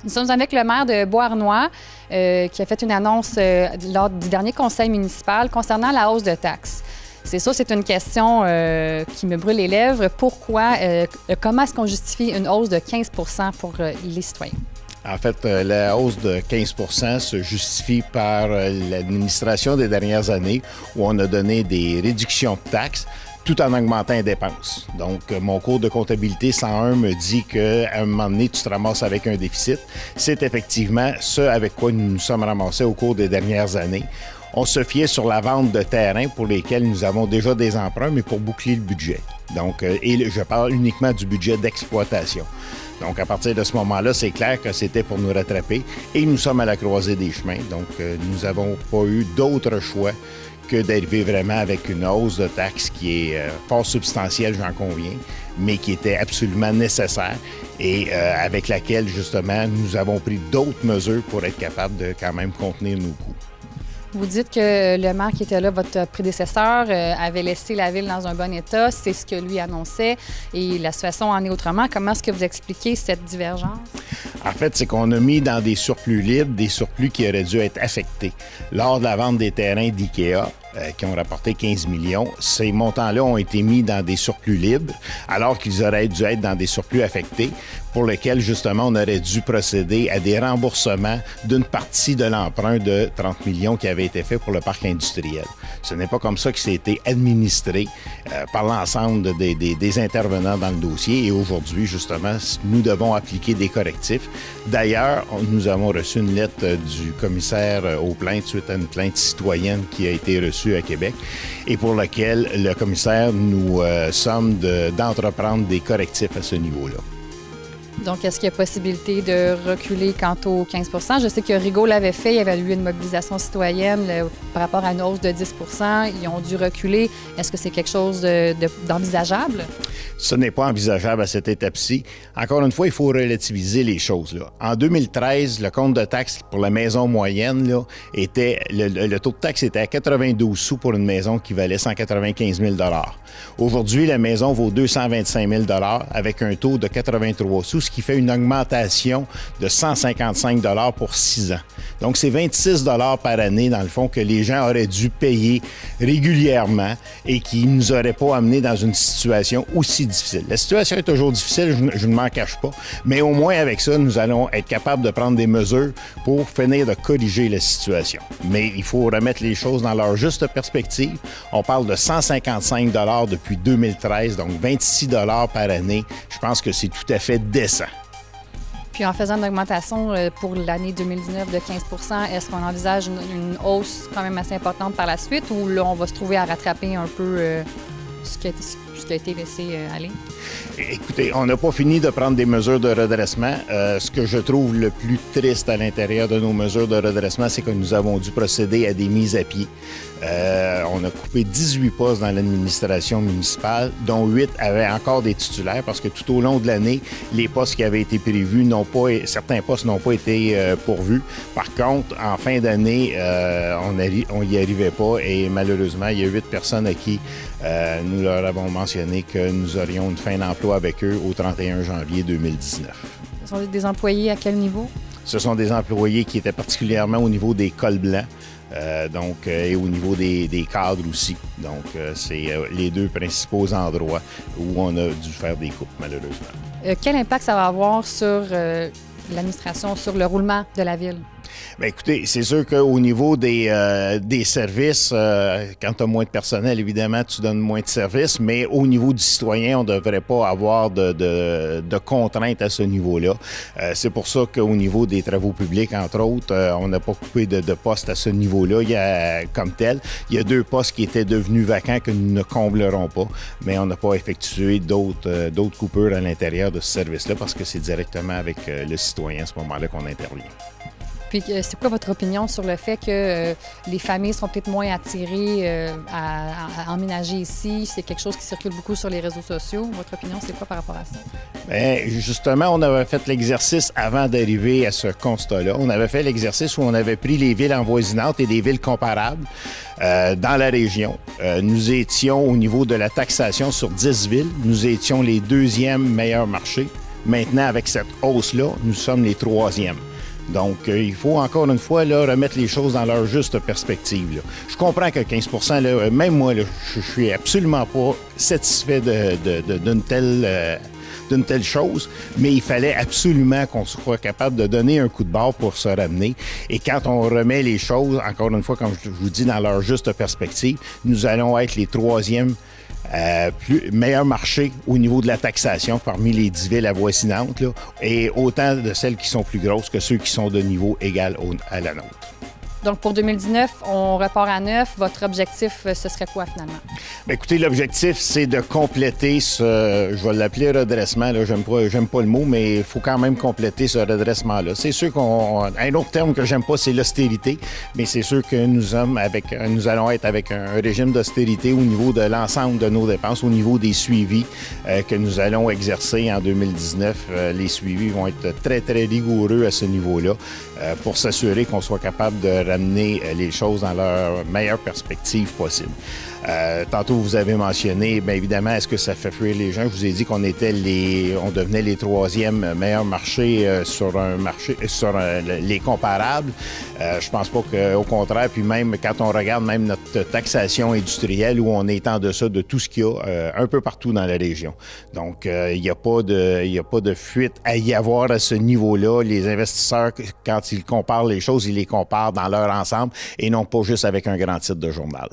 Nous sommes avec le maire de Beauharnois qui a fait une annonce lors du dernier conseil municipal concernant la hausse de taxes. C'est ça, c'est une question qui me brûle les lèvres. Pourquoi, comment est-ce qu'on justifie une hausse de 15 pour les citoyens? En fait, la hausse de 15 se justifie par l'administration des dernières années où on a donné des réductions de taxes tout en augmentant les dépenses. Donc, mon cours de comptabilité 101 me dit qu'à un moment donné, tu te ramasses avec un déficit. C'est effectivement ce avec quoi nous nous sommes ramassés au cours des dernières années. On se fiait sur la vente de terrains pour lesquels nous avons déjà des emprunts, mais pour boucler le budget. Donc, et je parle uniquement du budget d'exploitation. Donc, à partir de ce moment-là, c'est clair que c'était pour nous rattraper et nous sommes à la croisée des chemins. Donc, nous n'avons pas eu d'autre choix que d'arriver vraiment avec une hausse de taxes qui est fort substantielle, j'en conviens, mais qui était absolument nécessaire et avec laquelle, justement, nous avons pris d'autres mesures pour être capables de quand même contenir nos coûts. Vous dites que le maire qui était là, votre prédécesseur, avait laissé la ville dans un bon état. C'est ce que lui annonçait et la situation en est autrement. Comment est-ce que vous expliquez cette divergence? En fait, c'est qu'on a mis dans des surplus libres des surplus qui auraient dû être affectés. Lors de la vente des terrains d'IKEA, qui ont rapporté 15 millions, ces montants-là ont été mis dans des surplus libres, alors qu'ils auraient dû être dans des surplus affectés, pour lesquels, justement, on aurait dû procéder à des remboursements d'une partie de l'emprunt de 30 millions qui avait été fait pour le parc industriel. Ce n'est pas comme ça que été administré par l'ensemble des intervenants dans le dossier et aujourd'hui, justement, nous devons appliquer des correctifs. D'ailleurs, nous avons reçu une lettre du commissaire aux plaintes suite à une plainte citoyenne qui a été reçue à Québec et pour laquelle le commissaire nous somme d'entreprendre des correctifs à ce niveau-là. Donc, est-ce qu'il y a possibilité de reculer quant aux 15 % Je sais que Rigaud l'avait fait, il y avait eu une mobilisation citoyenne par rapport à une hausse de 10 % Ils ont dû reculer. Est-ce que c'est quelque chose d'envisageable? Ce n'est pas envisageable à cette étape-ci. Encore une fois, il faut relativiser les choses, là. En 2013, le compte de taxe pour la maison moyenne, là, était le taux de taxe était à 92 sous pour une maison qui valait 195 000 $. Aujourd'hui, la maison vaut 225 000 $ avec un taux de 83 sous, ce qui fait une augmentation de 155 $ pour 6 ans. Donc, c'est 26 $ par année, dans le fond, que les gens auraient dû payer régulièrement et qui ne nous auraient pas amenés dans une situation aussi difficile. La situation est toujours difficile, je ne m'en cache pas, mais au moins avec ça, nous allons être capables de prendre des mesures pour finir de corriger la situation. Mais il faut remettre les choses dans leur juste perspective. On parle de 155 $ depuis 2013, donc 26 $ par année. Je pense que c'est tout à fait décent. Puis en faisant une augmentation pour l'année 2019 de 15 % est-ce qu'on envisage une hausse quand même assez importante par la suite ou là, on va se trouver à rattraper un peu ce qui a été laissé aller? Écoutez, on n'a pas fini de prendre des mesures de redressement. Ce que je trouve le plus triste à l'intérieur de nos mesures de redressement, c'est que nous avons dû procéder à des mises à pied. On a coupé 18 postes dans l'administration municipale, dont 8 avaient encore des titulaires parce que tout au long de l'année, les postes qui avaient été prévus certains postes n'ont pas été pourvus. Par contre, en fin d'année, on n'y arrivait pas et malheureusement, il y a 8 personnes à qui nous leur avons mentionné que nous aurions une fin d'emploi avec eux au 31 janvier 2019. Ce sont des employés à quel niveau? Ce sont des employés qui étaient particulièrement au niveau des cols blancs. Et au niveau des cadres aussi. Donc, c'est les deux principaux endroits où on a dû faire des coupes, malheureusement. Quel impact ça va avoir sur l'administration, sur le roulement de la ville? Bien, écoutez, c'est sûr qu'au niveau des services, quand tu as moins de personnel, évidemment, tu donnes moins de services, mais au niveau du citoyen, on ne devrait pas avoir de contraintes à ce niveau-là. C'est pour ça qu'au niveau des travaux publics, entre autres, on n'a pas coupé de postes à ce niveau-là comme tel. Il y a 2 postes qui étaient devenus vacants que nous ne comblerons pas, mais on n'a pas effectué d'autres coupures à l'intérieur de ce service-là parce que c'est directement avec le citoyen à ce moment-là qu'on intervient. Puis, c'est quoi votre opinion sur le fait que les familles sont peut-être moins attirées à emménager ici? C'est quelque chose qui circule beaucoup sur les réseaux sociaux. Votre opinion, c'est quoi par rapport à ça? Bien, justement, on avait fait l'exercice avant d'arriver à ce constat-là. On avait fait l'exercice où on avait pris les villes avoisinantes et des villes comparables dans la région. Nous étions au niveau de la taxation sur 10 villes. Nous étions les 2e meilleurs marchés Maintenant, avec cette hausse-là, nous sommes les troisièmes. Donc, il faut encore une fois là, remettre les choses dans leur juste perspective. Là. Je comprends que 15 là, même moi, là, je suis absolument pas satisfait d'une telle chose, mais il fallait absolument qu'on soit capable de donner un coup de barre pour se ramener. Et quand on remet les choses, encore une fois, comme je vous dis, dans leur juste perspective, nous allons être les troisièmes meilleur marché au niveau de la taxation parmi les 10 villes avoisinantes, là, et autant de celles qui sont plus grosses que ceux qui sont de niveau égal à la nôtre. Donc, pour 2019, on repart à 9. Votre objectif, ce serait quoi, finalement? Bien, écoutez, l'objectif, c'est de compléter je vais l'appeler redressement, là, j'aime pas le mot, mais il faut quand même compléter ce redressement-là. C'est sûr un autre terme que j'aime pas, c'est l'austérité, mais c'est sûr que nous allons être avec un régime d'austérité au niveau de l'ensemble de nos dépenses, au niveau des suivis que nous allons exercer en 2019. Les suivis vont être très, très rigoureux à ce niveau-là pour s'assurer qu'on soit capable de ramener les choses dans leur meilleure perspective possible. Tantôt, vous avez mentionné, bien évidemment, est-ce que ça fait fuir les gens? Je vous ai dit qu'on devenait les troisièmes meilleurs marchés sur les comparables. Je pense pas qu'au contraire, puis même quand on regarde même notre taxation industrielle, où on est en deçà de tout ce qu'il y a un peu partout dans la région. Donc, il n'y a pas de fuite à y avoir à ce niveau-là. Les investisseurs, quand ils comparent les choses, ils les comparent dans leur ensemble et non pas juste avec un grand titre de journal.